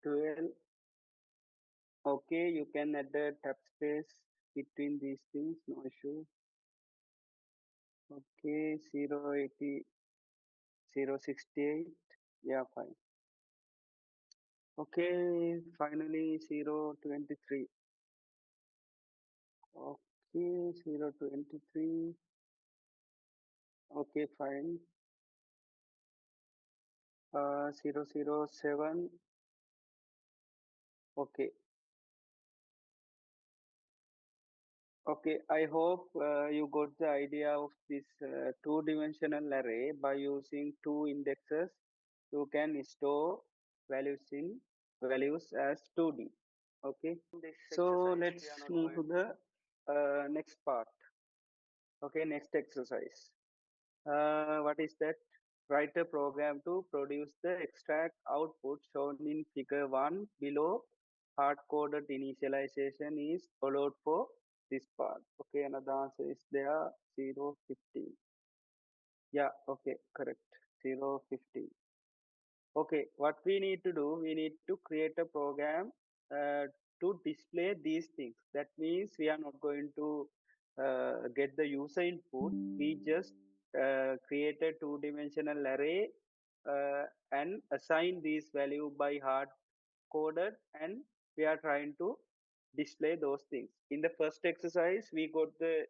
12. Okay, you can add the tab space between these things, no issue. Okay, 080, 068. Yeah, fine. Okay, finally 023. Okay, 023. Okay, fine. 007. Okay. Okay, I hope you got the idea of this two-dimensional array. By using two indexes, you can store values in values as 2D. Okay, so let's move to the next part. Okay, next exercise. What is that? Write a program to produce the extract output shown in figure 1 below. Hard-coded initialization is followed for this part. Okay, another answer is there 0, 15. Yeah, okay, correct. 0, 15. Okay, what we need to do, we need to create a program to display these things. That means we are not going to get the user input. We just create a two-dimensional array and assign this value by hard coded, and we are trying to display those things. In the first exercise, we got the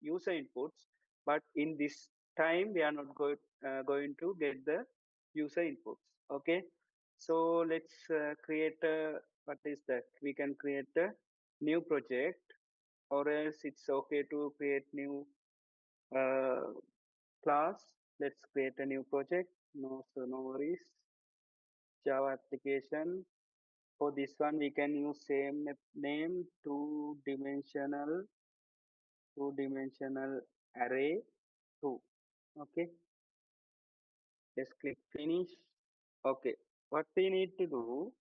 user inputs, but in this time, we are not going to get the user inputs. Okay, so let's create a, what is that? We can create a new project, or else it's okay to create new uh, class. Let's create a new project. No, so no worries. Java application. For this one, we can use same name, two-dimensional array 2. Okay, let's click finish. Okay, what we need to do,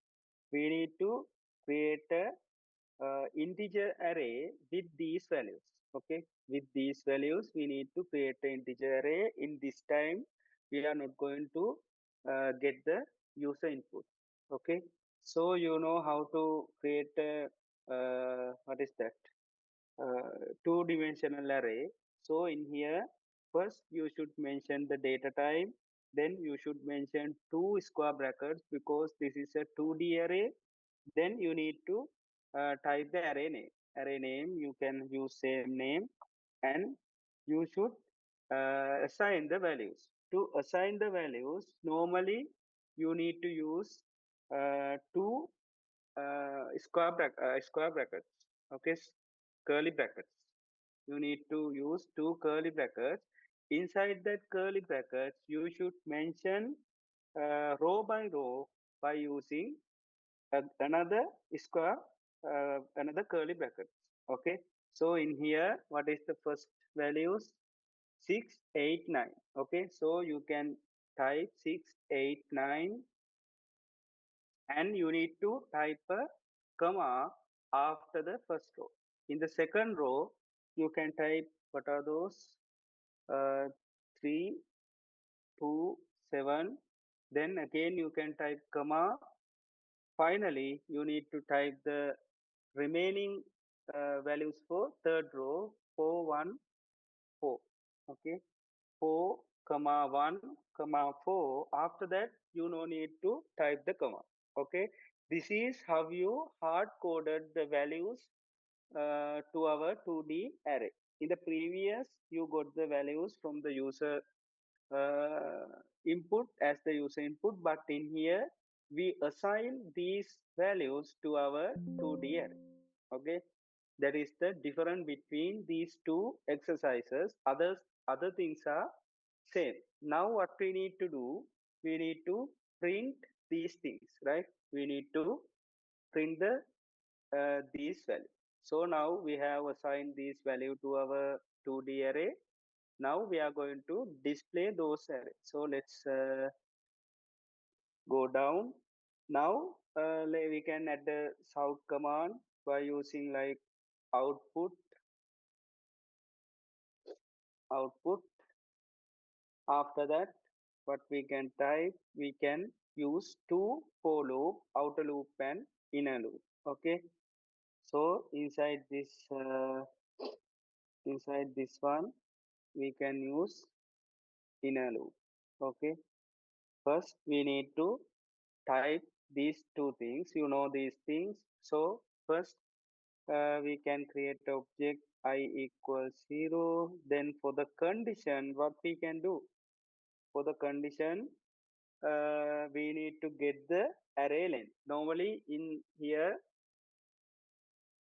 we need to create a integer array with these values. Okay, with these values, we need to create an integer array. In this time, we are not going to get the user input. Okay, so you know how to create a what is that? Two-dimensional array. So in here, first you should mention the data type, then you should mention two square brackets because this is a 2D array. Then you need to type the array name. Array name, you can use same name, and you should assign the values. To assign the values, normally you need to use two square brackets. Okay, curly brackets. You need to use two curly brackets. Inside that curly brackets, you should mention row by row by using another square, another curly brackets. Okay, so in here, what is the first values? 6, 8, 9. Okay, so you can type 6, 8, 9, and you need to type a comma after the first row. In the second row, you can type what are those? 3, 2, 7. Then again you can type comma. Finally, you need to type the remaining values for third row, 4, 1, 4. Okay, 4, comma 1, comma 4. After that, you no need to type the comma. Okay, this is how you hard coded the values to our 2D array. In the previous, you got the values from the user uh, input as the user input, but in here we assign these values to our 2D array. Okay, that is the difference between these two exercises. Other things are same. Now what we need to do, we need to print these things, right? We need to print the these values. So now we have assigned this value to our 2D array. Now we are going to display those arrays. So let's go down. Now we can add the south command by using like output, output. After that, what we can type, we can use two for loop, outer loop and inner loop. Okay. So inside this one we can use inner loop. Okay. First we need to type these two things. You know these things. So first we can create object I equals 0. Then for the condition, what we can do? For the condition, we need to get the array length. Normally in here,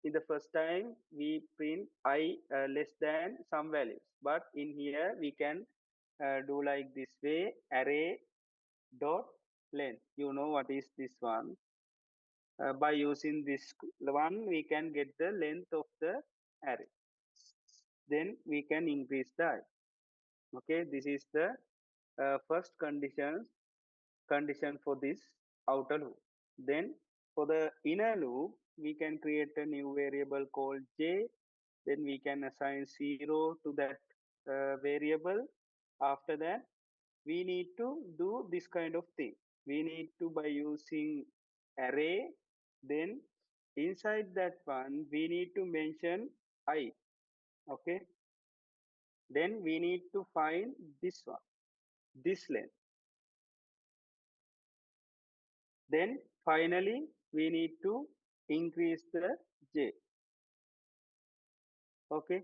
in the first time, we print I less than some values. But in here, we can do like this way, array dot length. You know what is this one? By using this one, we can get the length of the array. Then we can increase the I. Okay, this is the first condition for this outer loop. Then for the inner loop, we can create a new variable called j. Then we can assign 0 to that variable. After that, we need to do this kind of thing. We need to, by using array, then inside that one, we need to mention I. Okay. Then we need to find this one, this length. Then finally, we need to increase the j. Okay.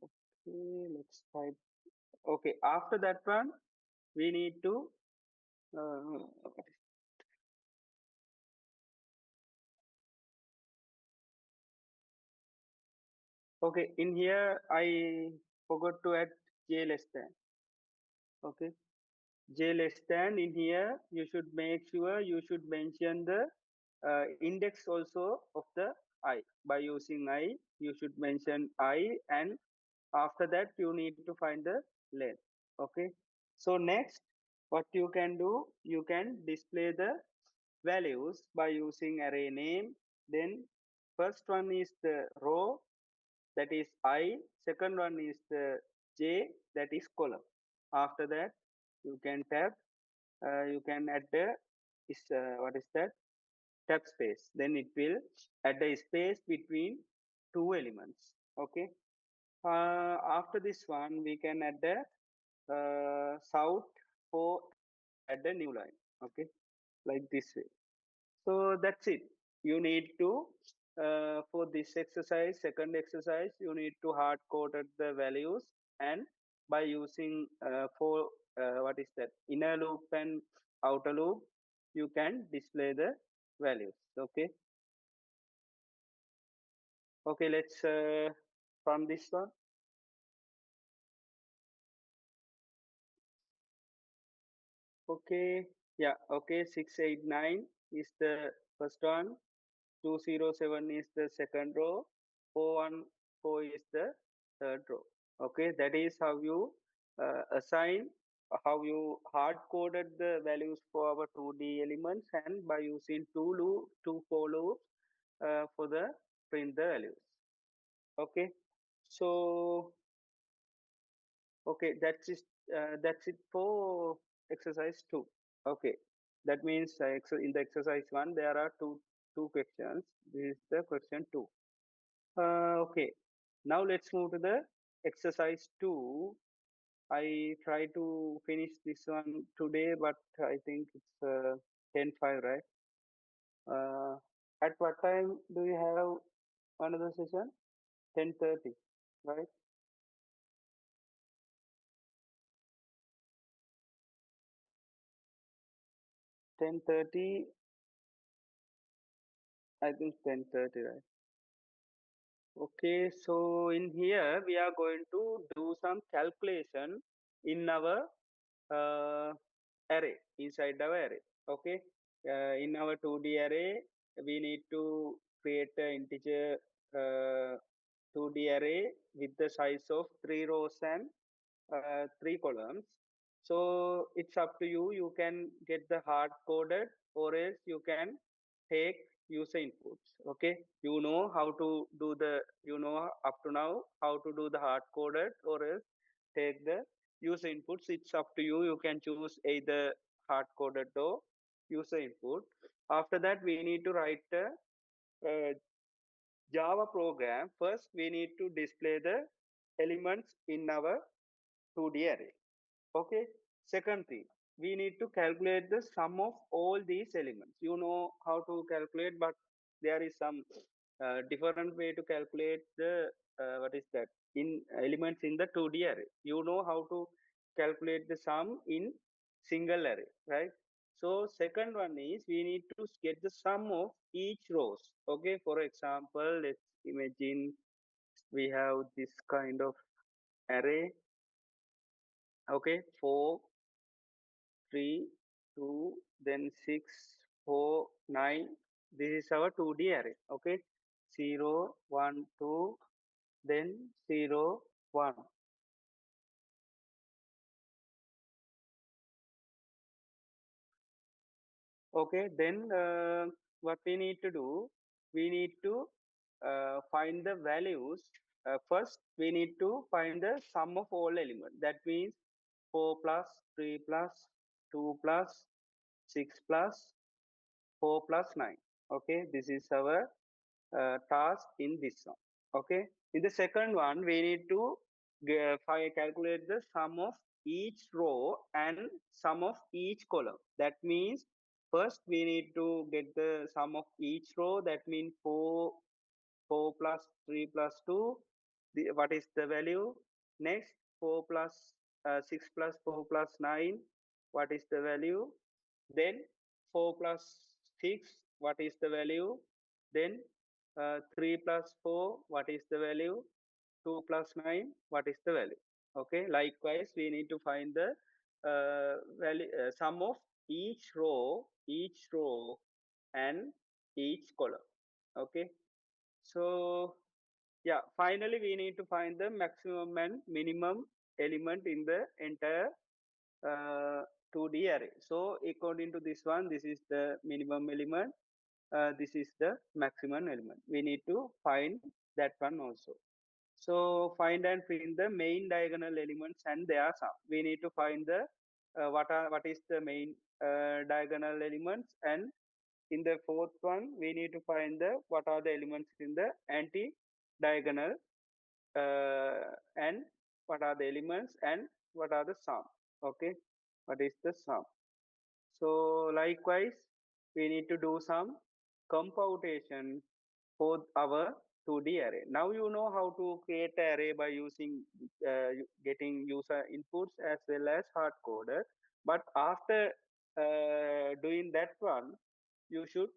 Okay, let's type. Okay, after that one, we need to. Uh, okay, in here I forgot to add j less than. Okay, j less than in here you should make sure you should mention the index also of the I. By using I, you should mention I, and after that you need to find the length. Okay, so next what you can do, you can display the values by using array name. Then first one is the row, that is I. Second one is the j, that is column. After that you can tab, you can add the is what is that, tab space. Then it will add a space between two elements. Okay. After this one, we can add the south for add a new line. Okay, like this way. So that's it. You need to for this exercise, second exercise, you need to hard coded the values, and by using for what is that, inner loop and outer loop, you can display the values. Okay. Okay. Let's from this one. Okay, yeah, okay, 689 is the first one, 207 is the second row, 414 is the third row. Okay, that is how you assign, how you hard coded the values for our 2D elements, and by using two for loops for the print the values. Okay, so okay, that's it for exercise 2. Okay, that means in the exercise 1 there are two questions. This is the question 2. Okay, now let's move to the exercise 2. I try to finish this one today, but I think it's 10:05, right? Uh, at what time do you have another session? 10:30, right? 10:30, I think 10:30, right? Okay, so in here we are going to do some calculation in our uh, array, inside our array. Okay, in our 2D array, we need to create an integer 2D array with the size of 3 rows and 3 columns. So it's up to you. You can get the hard coded, or else you can take user inputs. Okay, you know how to do the, you know up to now how to do the hard coded or else take the user inputs. It's up to you. You can choose either hard coded or user input. After that, we need to write a uh, Java program. First, we need to display the elements in our 2D array. Okay. Second thing, we need to calculate the sum of all these elements. You know how to calculate, but there is some different way to calculate the what is that in elements in the 2D array. You know how to calculate the sum in single array, right? So second one is we need to get the sum of each rows. Okay. For example, let's imagine we have this kind of array. Okay, 4, 3, 2, then 6, 4, 9. This is our 2D array. Okay, 0, 1, 2, then 0, 1. Okay, then what we need to do, we need to find the values. First, we need to find the sum of all elements. That means 4 plus, 3 plus, 2 plus, 6 plus, 4 plus 9. Okay, this is our task in this one. Okay, in the second one, we need to calculate the sum of each row and sum of each column. That means first we need to get the sum of each row. That means 4 plus 3 plus 2. What is the value? Next, 4 plus 6 plus 4 plus 9. What is the value? Then 4 plus 6, what is the value? Then 3 plus 4, what is the value? 2 plus 9, what is the value? Okay, likewise, we need to find the value, sum of each row and each column. Okay, so yeah, finally, we need to find the maximum and minimum element in the entire uh, 2D array. So according to this one, this is the minimum element. This is the maximum element. We need to find that one also. So find and print the main diagonal elements and their sum. We need to find the what is the main diagonal elements, and in the fourth one we need to find the what are the elements in the anti diagonal, and what are the elements and what are the sum. Okay, what is the sum? So likewise, we need to do some computation for our 2D array. Now you know how to create an array by using getting user inputs as well as hard coded. But after doing that one, you should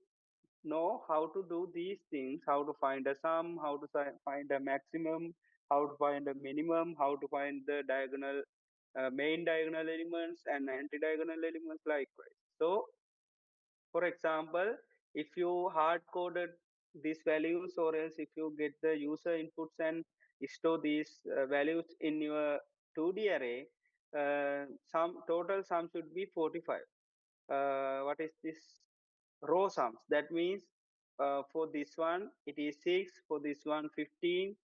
know how to do these things, how to find a sum, how to find a maximum, how to find a minimum, how to find the diagonal main diagonal elements and anti-diagonal elements likewise. So for example, if you hard coded these values or else if you get the user inputs and store these values in your 2D array, sum total sum should be 45. What is this? Row sums. That means for this one it is 6, for this one 15,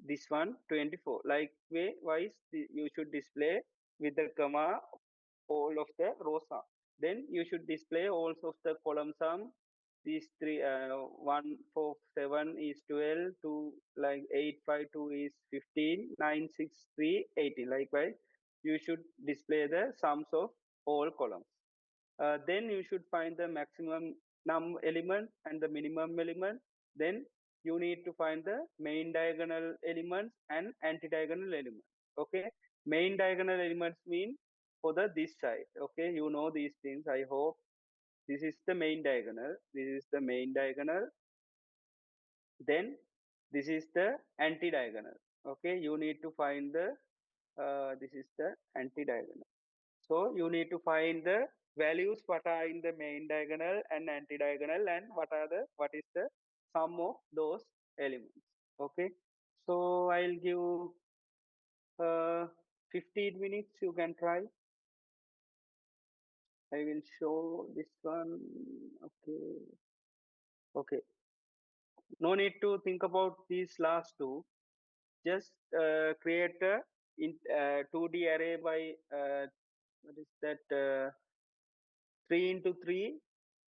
this one 24. Likewise, you should display with the comma all of the row sum. Then you should display also of the column sum. These three 1 4 7 is 12, 2 like 8 5 2 is 15, 9 6 3 18. Likewise, you should display the sums of all columns. Then you should find the maximum num element and the minimum element. Then you need to find the main diagonal elements and anti-diagonal elements. Okay, main diagonal elements mean for the this side. Okay, you know these things, I hope. This is the main diagonal, this is the main diagonal, then this is the anti-diagonal. Okay, you need to find the this is the anti-diagonal. So you need to find the values what are in the main diagonal and anti-diagonal, and what is the sum of those elements. Okay, so I'll give 15 minutes, you can try. I will show this one. Okay, Okay, no need to think about these last two. Just create a 2D array by what is that 3 into 3,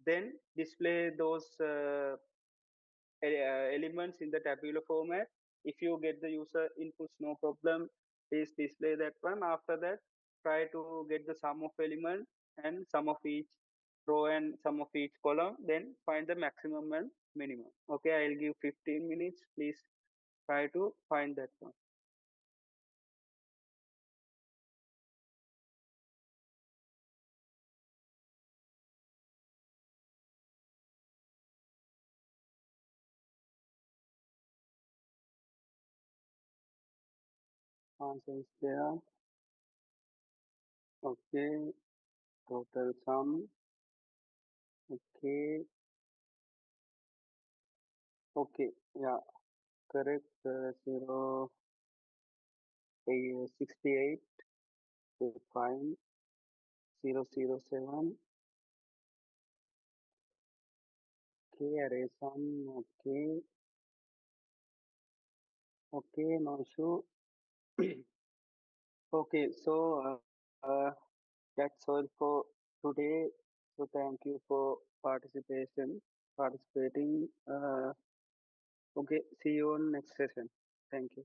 then display those elements in the tabular format. If you get the user inputs, no problem. Please display that one. After that, try to get the sum of element and sum of each row and sum of each column. Then find the maximum and minimum. Okay, I'll give 15 minutes. Please try to find that one. Answer is there. Okay, total sum. Okay, okay, yeah, correct. 68, fine. 007. Okay, array sum. Okay, okay, no issue. Okay, so that's all for today. So thank you for participating. Okay, see you on next session. Thank you.